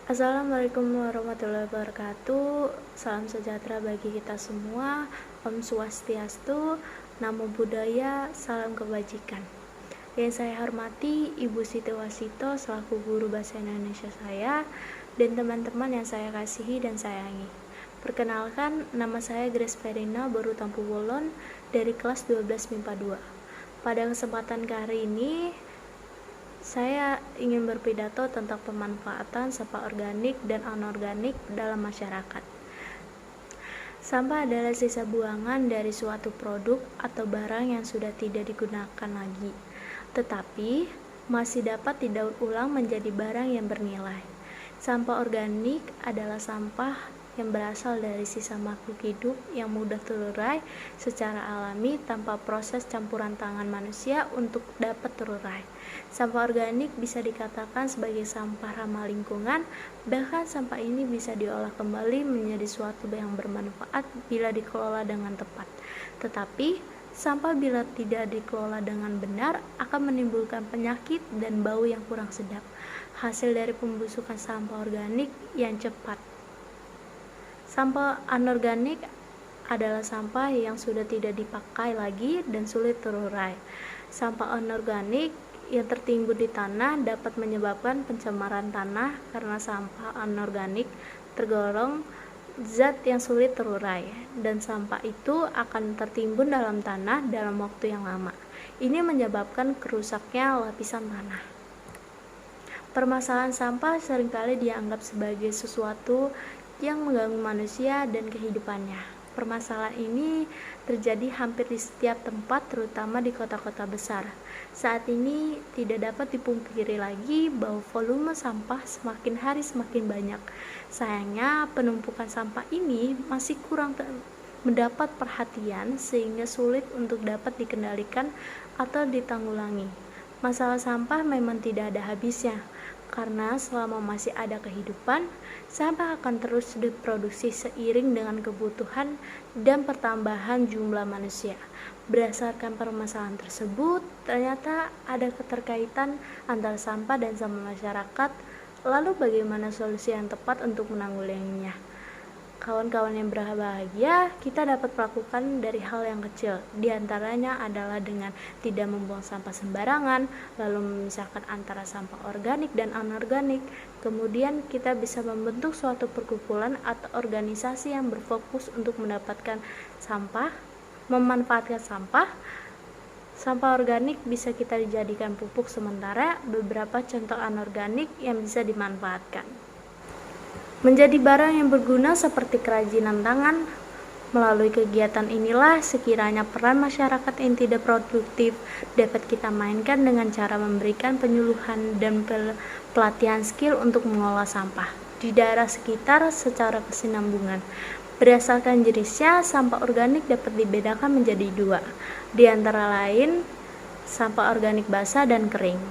Assalamualaikum warahmatullahi wabarakatuh. Salam sejahtera bagi kita semua. Om Swastiastu, Namo Buddhaya, salam kebajikan. Yang saya hormati Ibu Siti Wasito selaku guru bahasa Indonesia saya dan teman-teman yang saya kasihi dan sayangi. Perkenalkan, nama saya Grace Verina Boru Tampu Wolon dari kelas 12 MIPA 2. Pada kesempatan kali ini saya ingin berpidato tentang pemanfaatan sampah organik dan anorganik dalam masyarakat. Sampah adalah sisa buangan dari suatu produk atau barang yang sudah tidak digunakan lagi, tetapi masih dapat didaur ulang menjadi barang yang bernilai. Sampah organik adalah sampah yang berasal dari sisa makhluk hidup yang mudah terurai secara alami tanpa proses campuran tangan manusia untuk dapat terurai. Sampah organik bisa dikatakan sebagai sampah ramah lingkungan, bahkan sampah ini bisa diolah kembali menjadi suatu yang bermanfaat bila dikelola dengan tepat. Tetapi, sampah bila tidak dikelola dengan benar akan menimbulkan penyakit dan bau yang kurang sedap, hasil dari pembusukan sampah organik yang cepat. Sampah anorganik adalah sampah yang sudah tidak dipakai lagi dan sulit terurai. Sampah anorganik yang tertimbun di tanah dapat menyebabkan pencemaran tanah karena sampah anorganik tergolong zat yang sulit terurai dan sampah itu akan tertimbun dalam tanah dalam waktu yang lama. Ini menyebabkan kerusaknya lapisan tanah. Permasalahan sampah seringkali dianggap sebagai sesuatu yang mengganggu manusia dan kehidupannya. Permasalahan ini terjadi hampir di setiap tempat, terutama di kota-kota besar. Saat ini tidak dapat dipungkiri lagi bahwa volume sampah semakin hari semakin banyak. Sayangnya, penumpukan sampah ini masih kurang mendapat perhatian sehingga sulit untuk dapat dikendalikan atau ditanggulangi. Masalah sampah memang tidak ada habisnya, karena selama masih ada kehidupan, sampah akan terus diproduksi seiring dengan kebutuhan dan pertambahan jumlah manusia. Berdasarkan permasalahan tersebut, ternyata ada keterkaitan antara sampah dan sampah masyarakat. Lalu bagaimana solusi yang tepat untuk menanggulanginya? Kawan-kawan yang berbahagia, kita dapat melakukan dari hal yang kecil. Di antaranya adalah dengan tidak membuang sampah sembarangan, lalu memisahkan antara sampah organik dan anorganik. Kemudian kita bisa membentuk suatu perkumpulan atau organisasi yang berfokus untuk mendapatkan sampah, memanfaatkan sampah. Sampah organik bisa kita dijadikan pupuk sementara, beberapa contoh anorganik yang bisa dimanfaatkan menjadi barang yang berguna seperti kerajinan tangan. Melalui kegiatan inilah sekiranya peran masyarakat yang tidak produktif dapat kita mainkan dengan cara memberikan penyuluhan dan pelatihan skill untuk mengolah sampah di daerah sekitar secara kesinambungan. Berdasarkan jenisnya, sampah organik dapat dibedakan menjadi dua, di antara lain sampah organik basah dan kering.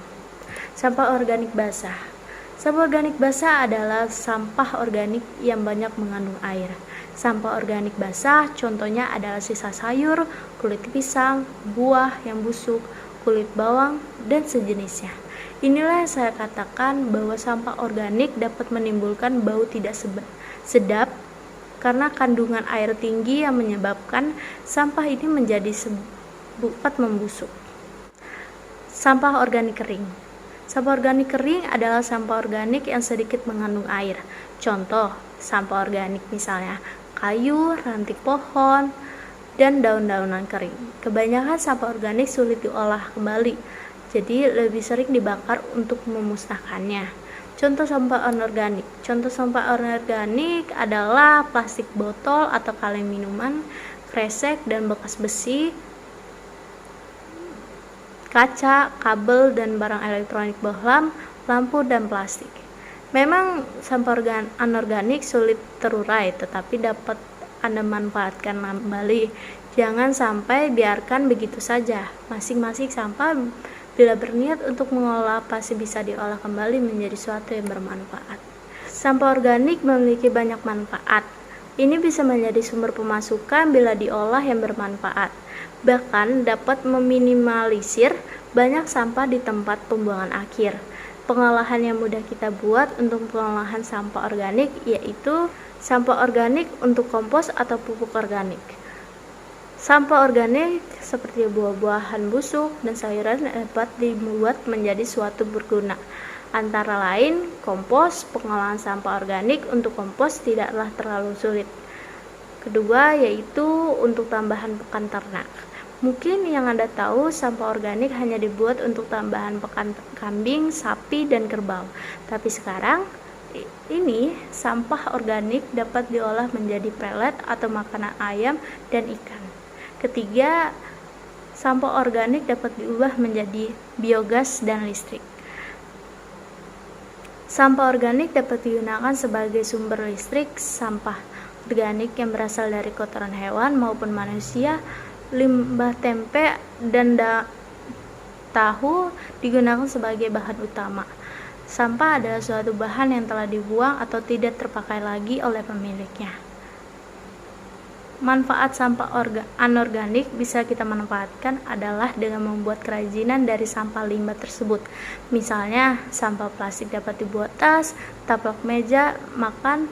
Sampah organik basah. Sampah organik basah adalah sampah organik yang banyak mengandung air. Sampah organik basah contohnya adalah sisa sayur, kulit pisang, buah yang busuk, kulit bawang, dan sejenisnya. Inilah yang saya katakan bahwa sampah organik dapat menimbulkan bau tidak sedap karena kandungan air tinggi yang menyebabkan sampah ini menjadi cepat membusuk. Sampah organik kering. Sampah organik kering adalah sampah organik yang sedikit mengandung air. Contoh, sampah organik misalnya kayu, ranting pohon, dan daun-daunan kering. Kebanyakan sampah organik sulit diolah kembali, jadi lebih sering dibakar untuk memusnahkannya. Contoh sampah anorganik. Contoh sampah anorganik adalah plastik botol atau kaleng minuman, kresek dan bekas besi, kaca, kabel, dan barang elektronik bohlam, lampu, dan plastik. Memang sampah anorganik sulit terurai, tetapi dapat Anda manfaatkan kembali. Jangan sampai biarkan begitu saja. Masing-masing sampah bila berniat untuk mengolah pasti bisa diolah kembali menjadi sesuatu yang bermanfaat. Sampah organik memiliki banyak manfaat. Ini bisa menjadi sumber pemasukan bila diolah yang bermanfaat. Bahkan dapat meminimalisir banyak sampah di tempat pembuangan akhir. pengolahan yang mudah kita buat untuk pengolahan sampah organik, yaitu sampah organik untuk kompos atau pupuk organik. Sampah organik seperti buah-buahan busuk dan sayuran dapat dibuat menjadi suatu berguna. Antara lain, kompos, pengolahan sampah organik untuk kompos tidaklah terlalu sulit. Kedua, yaitu untuk tambahan pakan ternak. Mungkin yang Anda tahu, sampah organik hanya dibuat untuk tambahan pakan kambing, sapi, dan kerbau. Tapi sekarang, ini sampah organik dapat diolah menjadi pelet atau makanan ayam dan ikan. Ketiga, sampah organik dapat diubah menjadi biogas dan listrik. Sampah organik dapat digunakan sebagai sumber listrik. Sampah organik yang berasal dari kotoran hewan maupun manusia, limbah tempe dan tahu digunakan sebagai bahan utama. Sampah adalah suatu bahan yang telah dibuang atau tidak terpakai lagi oleh pemiliknya. Manfaat sampah anorganik bisa kita manfaatkan adalah dengan membuat kerajinan dari sampah limbah tersebut. Misalnya, sampah plastik dapat dibuat tas, taplak meja, makan,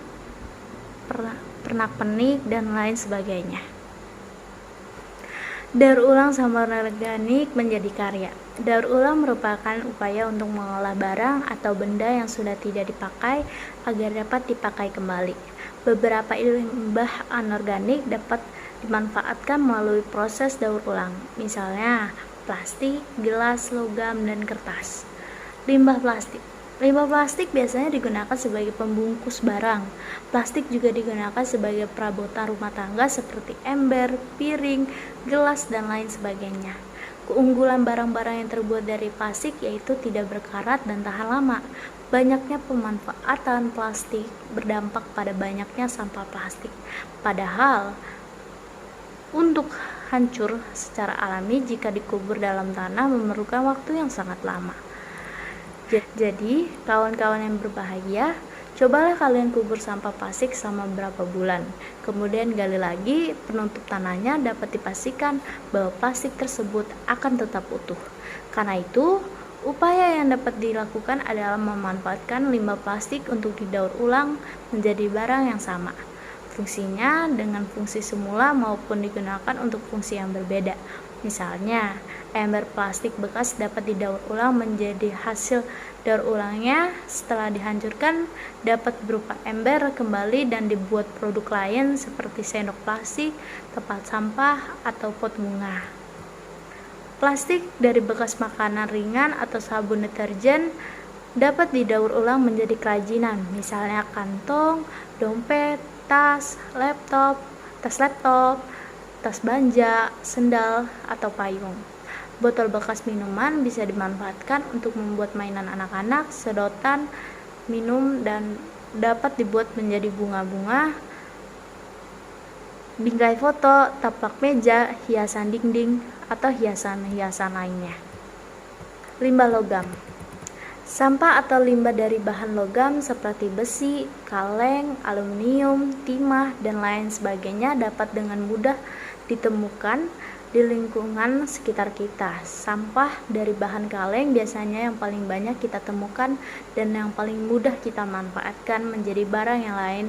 pernak-pernik, dan lain sebagainya. Daur ulang sampah organik menjadi karya. Daur ulang merupakan upaya untuk mengolah barang atau benda yang sudah tidak dipakai agar dapat dipakai kembali. Beberapa limbah anorganik dapat dimanfaatkan melalui proses daur ulang, misalnya plastik, gelas, logam, dan kertas. Limbah plastik. Limbah plastik biasanya digunakan sebagai pembungkus barang. Plastik juga digunakan sebagai perabotan rumah tangga seperti ember, piring, gelas, dan lain sebagainya. Keunggulan barang-barang yang terbuat dari plastik yaitu tidak berkarat dan tahan lama. Banyaknya pemanfaatan plastik berdampak pada banyaknya sampah plastik. Padahal, untuk hancur secara alami jika dikubur dalam tanah memerlukan waktu yang sangat lama. Jadi, kawan-kawan yang berbahagia, cobalah kalian kubur sampah plastik selama beberapa bulan. Kemudian gali lagi, penutup tanahnya dapat dipastikan bahwa plastik tersebut akan tetap utuh. Karena itu, upaya yang dapat dilakukan adalah memanfaatkan limbah plastik untuk didaur ulang menjadi barang yang sama. Fungsinya dengan fungsi semula maupun digunakan untuk fungsi yang berbeda. Misalnya, ember plastik bekas dapat didaur ulang menjadi hasil daur ulangnya setelah dihancurkan dapat berupa ember kembali dan dibuat produk lain seperti sendok plastik, tempat sampah, atau pot bunga. Plastik dari bekas makanan ringan atau sabun deterjen dapat didaur ulang menjadi kerajinan, misalnya kantong, dompet, tas laptop, tas banja, sendal, atau payung. Botol bekas minuman bisa dimanfaatkan untuk membuat mainan anak-anak, sedotan minum, dan dapat dibuat menjadi bunga-bunga, bingkai foto, taplak meja, hiasan dinding, atau hiasan-hiasan lainnya. Limbah logam. Sampah atau limbah dari bahan logam seperti besi, kaleng, aluminium, timah, dan lain sebagainya dapat dengan mudah ditemukan di lingkungan sekitar kita. Sampah dari bahan kaleng biasanya yang paling banyak kita temukan dan yang paling mudah kita manfaatkan menjadi barang yang lain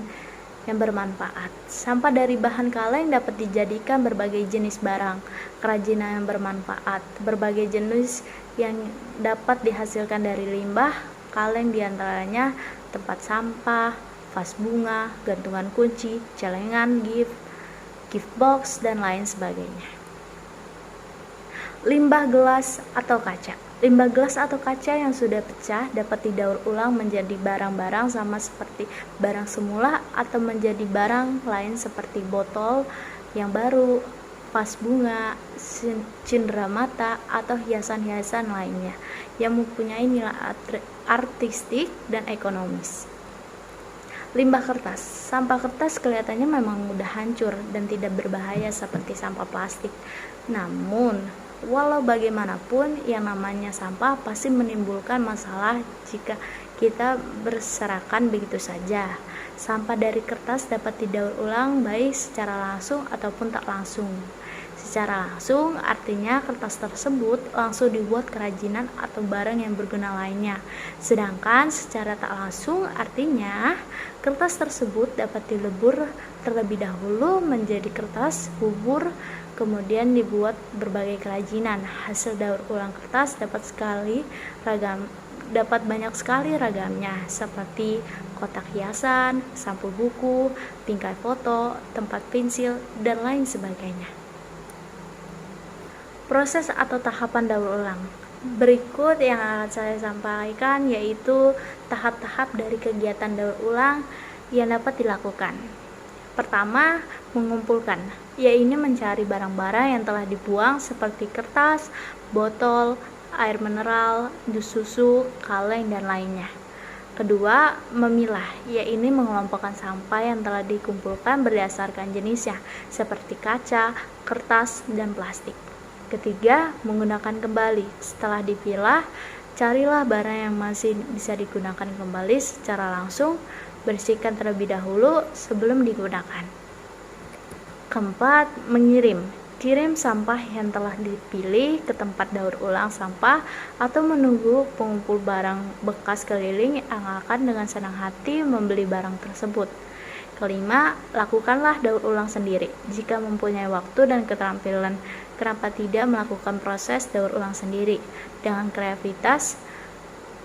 yang bermanfaat. Sampah dari bahan kaleng dapat dijadikan berbagai jenis barang, kerajinan yang bermanfaat. Berbagai jenis yang dapat dihasilkan dari limbah kaleng diantaranya tempat sampah, vas bunga, gantungan kunci, celengan, gift box, dan lain sebagainya. Limbah gelas atau kaca. Limbah gelas atau kaca yang sudah pecah dapat didaur ulang menjadi barang-barang sama seperti barang semula atau menjadi barang lain seperti botol yang baru, vas bunga, cenderamata, atau hiasan-hiasan lainnya yang mempunyai nilai artistik dan ekonomis. Limbah kertas. Sampah kertas kelihatannya memang mudah hancur dan tidak berbahaya seperti sampah plastik. Namun, walau bagaimanapun, yang namanya sampah pasti menimbulkan masalah jika kita berserakan begitu saja. Sampah dari kertas dapat didaur ulang baik secara langsung ataupun tak langsung. Secara langsung, artinya kertas tersebut langsung dibuat kerajinan atau barang yang berguna lainnya. Sedangkan secara tak langsung, artinya kertas tersebut dapat dilebur terlebih dahulu menjadi kertas bubur, kemudian dibuat berbagai kerajinan. Hasil daur ulang kertas dapat banyak sekali ragamnya, seperti kotak hiasan, sampul buku, bingkai foto, tempat pensil, dan lain sebagainya. Proses atau tahapan daur ulang. Berikut yang akan saya sampaikan yaitu tahap-tahap dari kegiatan daur ulang yang dapat dilakukan. Pertama, mengumpulkan, yaitu mencari barang-barang yang telah dibuang seperti kertas, botol, air mineral, jus susu, kaleng, dan lainnya. Kedua, memilah, yaitu mengelompokkan sampah yang telah dikumpulkan berdasarkan jenisnya, seperti kaca, kertas, dan plastik. Ketiga, menggunakan kembali. Setelah dipilah, carilah barang yang masih bisa digunakan kembali secara langsung, bersihkan terlebih dahulu sebelum digunakan. Keempat, mengirim. Kirim sampah yang telah dipilih ke tempat daur ulang sampah atau menunggu pengumpul barang bekas keliling yang akan dengan senang hati membeli barang tersebut. Kelima, lakukanlah daur ulang sendiri. Jika mempunyai waktu dan keterampilan, kenapa tidak melakukan proses daur ulang sendiri? Dengan kreativitas,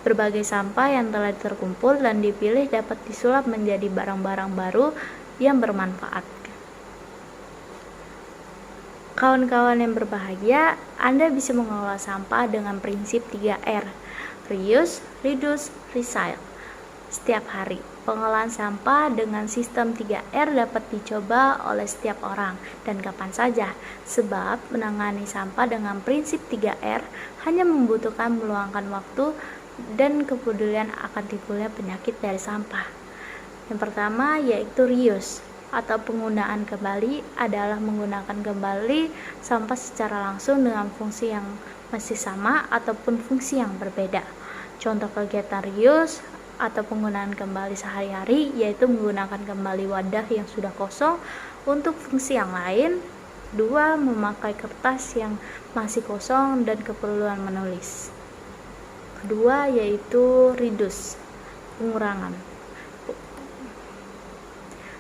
berbagai sampah yang telah terkumpul dan dipilih dapat disulap menjadi barang-barang baru yang bermanfaat. Kawan-kawan yang berbahagia, Anda bisa mengelola sampah dengan prinsip 3R, reuse, reduce, recycle. Setiap hari, pengolahan sampah dengan sistem 3R dapat dicoba oleh setiap orang dan kapan saja, sebab menangani sampah dengan prinsip 3R hanya membutuhkan meluangkan waktu dan kepedulian akan timbulnya penyakit dari sampah. Yang pertama yaitu reuse atau penggunaan kembali adalah menggunakan kembali sampah secara langsung dengan fungsi yang masih sama ataupun fungsi yang berbeda. Contoh kegiatan reuse atau penggunaan kembali sehari-hari yaitu menggunakan kembali wadah yang sudah kosong untuk fungsi yang lain. 2. Memakai kertas yang masih kosong dan keperluan menulis. Kedua yaitu reduce, pengurangan.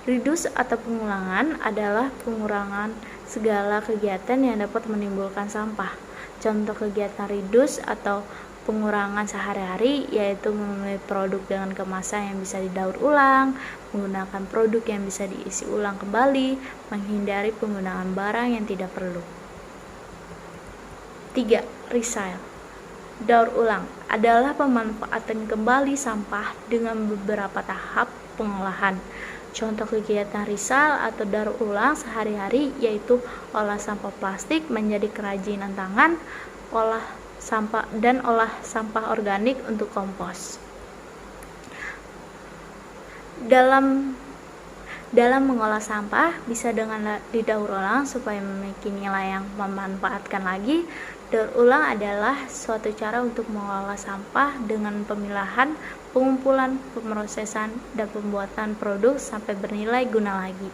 Reduce atau pengulangan adalah pengurangan segala kegiatan yang dapat menimbulkan sampah. Contoh kegiatan reduce atau pengurangan sehari-hari yaitu memilih produk dengan kemasan yang bisa didaur ulang, menggunakan produk yang bisa diisi ulang kembali, menghindari penggunaan barang yang tidak perlu. 3. Recycle. Daur ulang adalah pemanfaatan kembali sampah dengan beberapa tahap pengolahan. Contoh kegiatan recycle atau daur ulang sehari-hari yaitu olah sampah plastik menjadi kerajinan tangan, olah sampah organik untuk kompos. Dalam mengolah sampah bisa dengan didaur ulang supaya memiliki nilai yang memanfaatkan lagi. Daur ulang adalah suatu cara untuk mengolah sampah dengan pemilahan, pengumpulan, pemrosesan, dan pembuatan produk sampai bernilai guna lagi.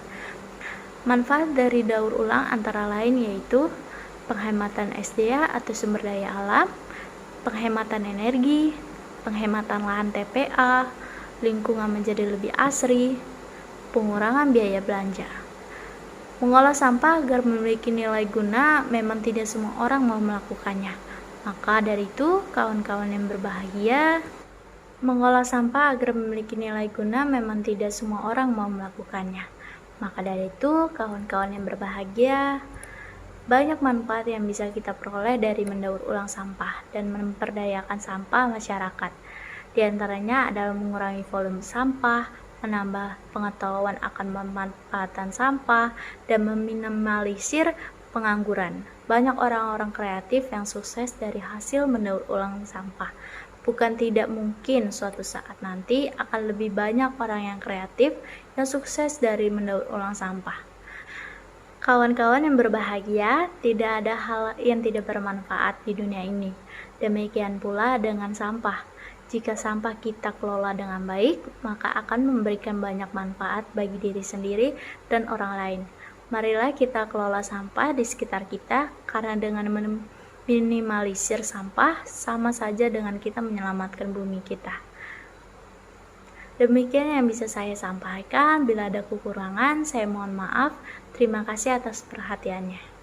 Manfaat dari daur ulang antara lain yaitu penghematan SDA atau sumber daya alam, penghematan energi, penghematan lahan TPA, lingkungan menjadi lebih asri, pengurangan biaya belanja. Mengolah sampah agar memiliki nilai guna memang tidak semua orang mau melakukannya. Maka dari itu, kawan-kawan yang berbahagia, mengolah sampah agar memiliki nilai guna memang tidak semua orang mau melakukannya. Maka dari itu, kawan-kawan yang berbahagia, banyak manfaat yang bisa kita peroleh dari mendaur ulang sampah dan memperdayakan sampah masyarakat. Di antaranya adalah mengurangi volume sampah, menambah pengetahuan akan pemanfaatan sampah, dan meminimalisir pengangguran. Banyak orang-orang kreatif yang sukses dari hasil mendaur ulang sampah. Bukan tidak mungkin suatu saat nanti akan lebih banyak orang yang kreatif yang sukses dari mendaur ulang sampah. Kawan-kawan yang berbahagia, tidak ada hal yang tidak bermanfaat di dunia ini. Demikian pula dengan sampah. Jika sampah kita kelola dengan baik, maka akan memberikan banyak manfaat bagi diri sendiri dan orang lain. Marilah kita kelola sampah di sekitar kita, karena dengan minimalisir sampah sama saja dengan kita menyelamatkan bumi kita. Demikian yang bisa saya sampaikan. Bila ada kekurangan, saya mohon maaf. Terima kasih atas perhatiannya.